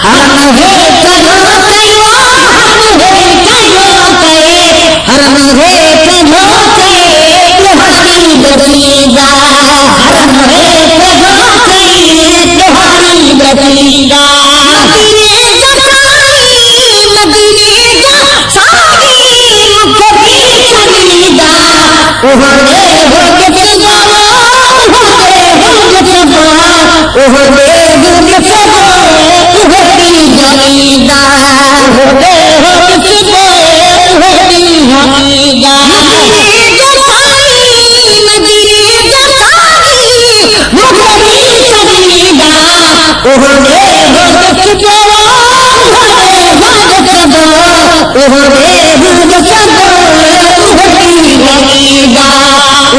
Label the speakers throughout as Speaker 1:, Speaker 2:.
Speaker 1: हम जमीदा मदीने जसाई मदीने जसाई मुखरी जमीदा ओहरे हो के जवा ओहरे हो के जवा ओहरे हो के जवा ओहरी जमीदा ओहरे हो के जवा ओहरी जमीदा ओहरे भगत जवा ओहरे भगत जवा ओहरे भगत जवा ओहरी जमीदा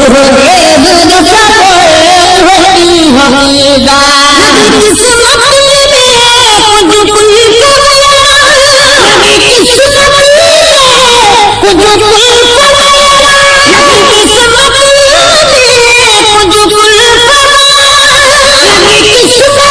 Speaker 1: ओहरे भगत जवा ओहरी जमीदा किस्मत में कुछ कुल कमाया किस्मत में कुछ कुल कमाया किस्मत में कुछ कुल कमाया किस्मत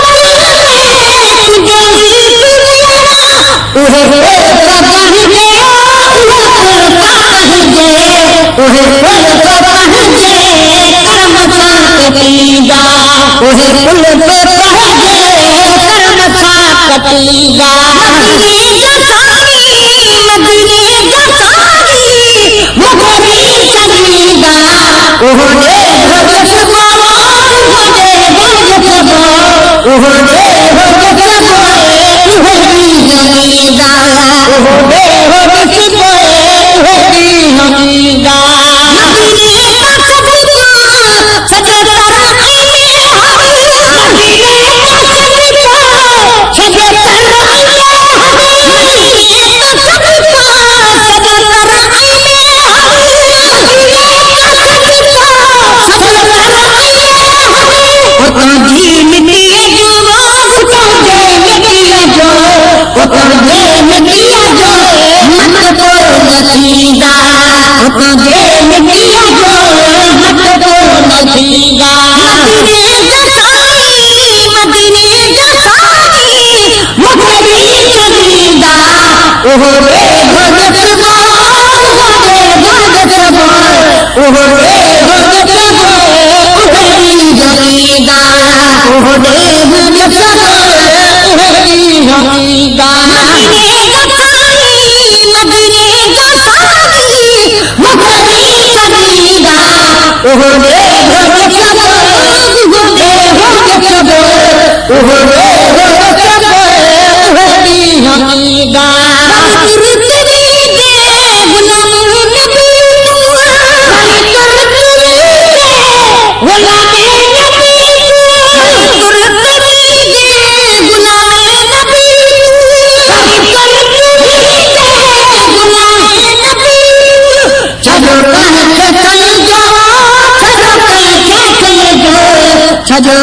Speaker 1: छजो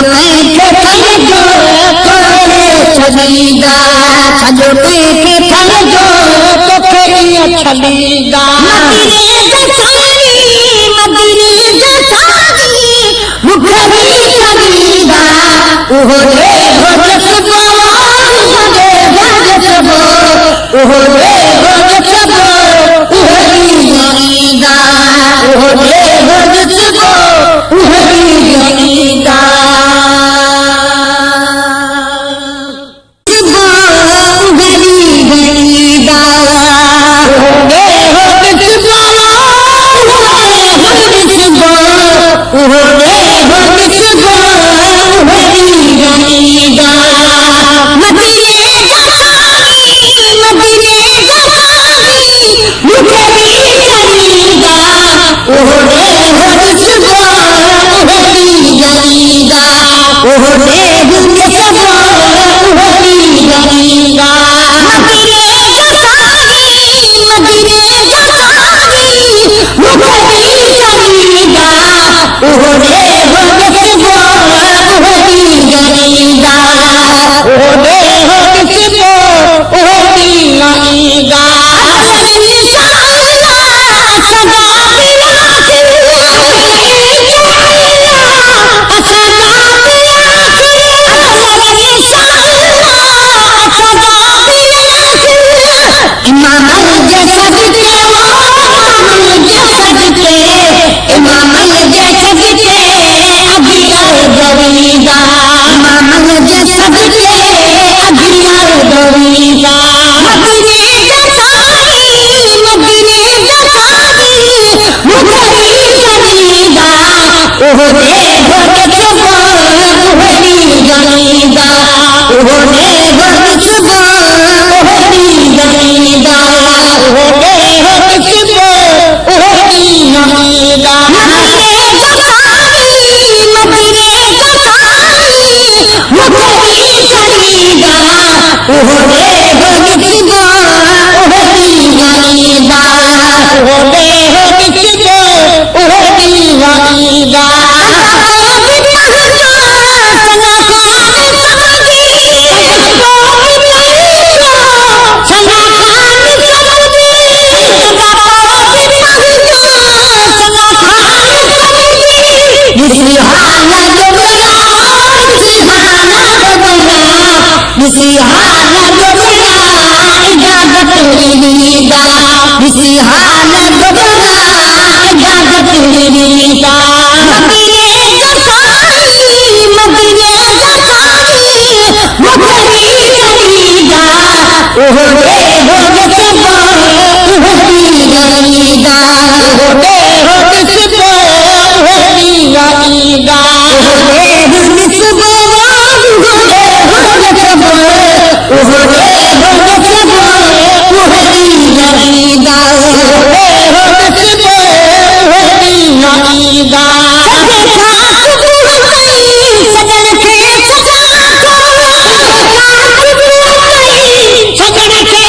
Speaker 1: के थल जो तोरे छलीदा छजो के थल जो तोरे छलीदा मदीने जसाई मुखरी छलीदा ओहरे भगत जवा ओहरे भगत जवा ओहरे भगत जवा ओहरी जमीदा ओहरे भगत जवा ओहरी जमीदा बिसिहान दोबरा इजाजत लीदा बिसिहान दोबरा इजाजत लीदा मदीने जसाई मदीने जसाई मुखरी लीदा ओहो रे हो जसबो ओहदी लीदा ओहो रे हो जसबो ओहदी लीदा ओहो रे हो जसबो ओहो रे हो जसबो ओहदी लीदा ओहो रे हो जसबो ओहदी लीदा सजन के सजा को सजन के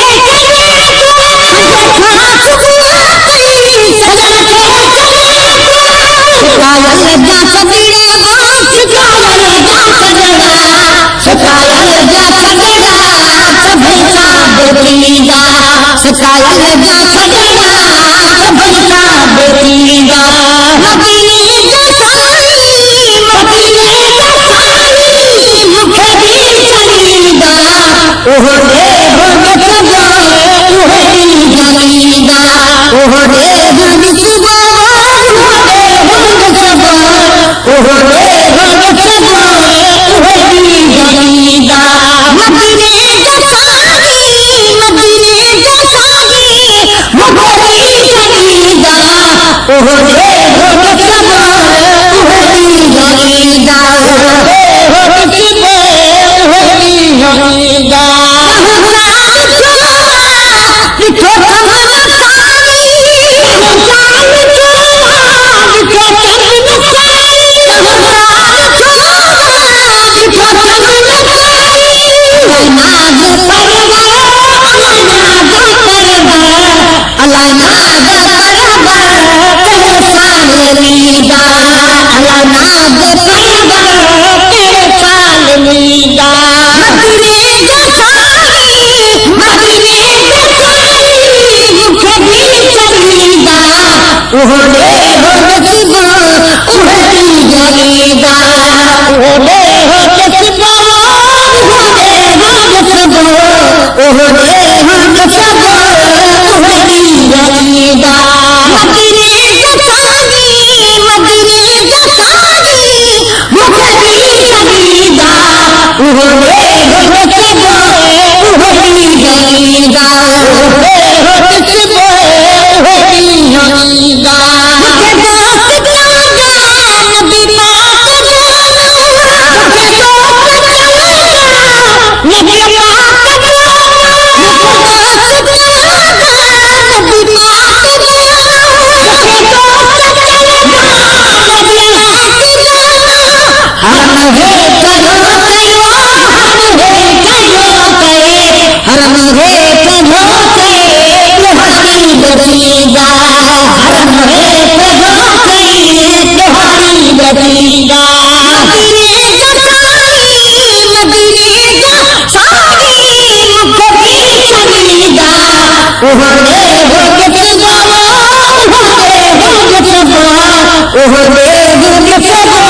Speaker 1: ओहो रे हो जसबो ओहदी लीदा ओहो रे हो जसबो ओहो रे हो जसबो ओहदी लीदा मदीने जसाई मदीने जसाई मुखरी लीदा ओहो रे हो जसबो ओहदी लीदा ओहो रे हो जसबो ओहदी लीदा ओहो रे हो जसबो ओहदी लीदा ओहो रे हो जसबो ओहो रे हो जसबो ओहदी लीदा मदीने जसाई मदीने जसाई मुखरी लीदा ओहो रे हो जसबो ओहदी लीदा ओहो रे हो जसबो ओहदी लीदा ओहो रे हो जसबो ओहो रे हो जसबो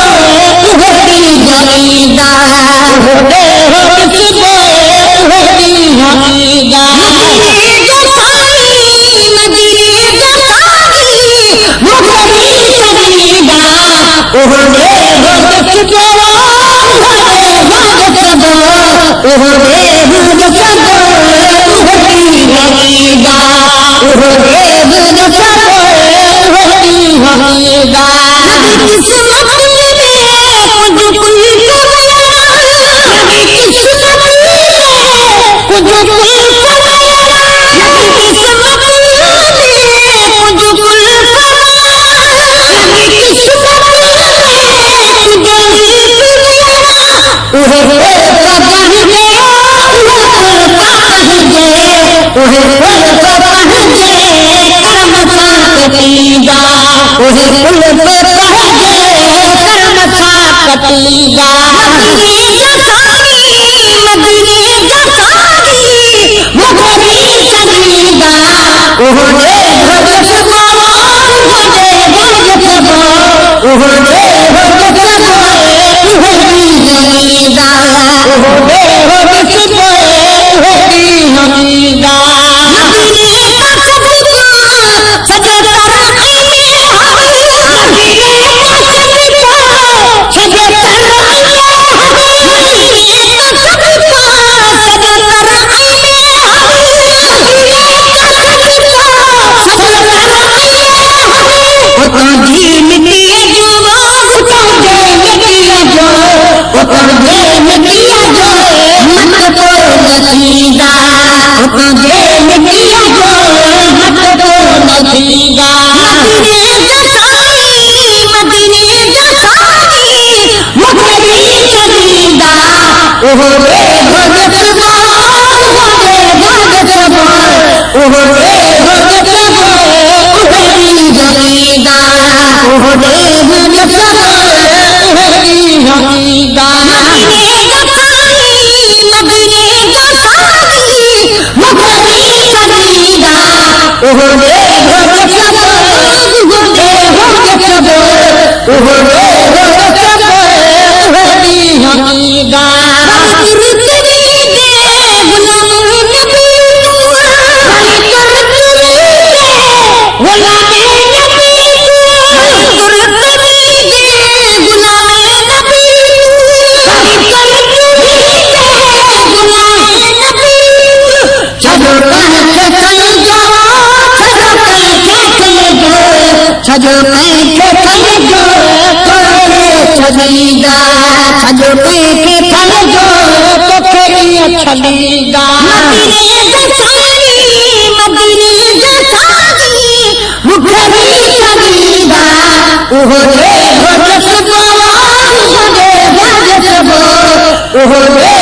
Speaker 1: ओहदी लीदा ओहो रे हो जसबो ओहदी लीदा मदीने जसाई मदीने जसाई मुखरी लीदा ओहो रे हो जसबो ओहो रे हो जसबो ओहदी लीदा ओहो रे हो जसबो ओहदी लीदा किस्मत में कुछ ओहो जमीदा
Speaker 2: ओहो देहो बिच पोए होगी हमीदा
Speaker 1: मदीने का सदका सजे तराई में मदीने का सदका सजे तराई में मदीने का सदका सजे तराई में मदीने का सदका सजे तराई में ओ तुझी मिट्टी जो तुझे मिट्टी जो ओ तुझे मिट्टी जो मत को नसीदा ओ तुझे मिट्टी जो मत को नसीदा मदीने जसाई मुखरी शदीदा ओहो रे भगत ओहो रे भगत उहरी जमीदा ओहो रे भगत उहरी जमीदा मदीने जसाई मुखरी शदीदा ओहो रे भगत ओहो रे भगत उहरी जमीदा छजो पैके फल जो छलीदा छजो पैके फल जो तोखे छलीदा मदीने जसाई मुखरी शदीदा ओहो रे भगत ओहो रे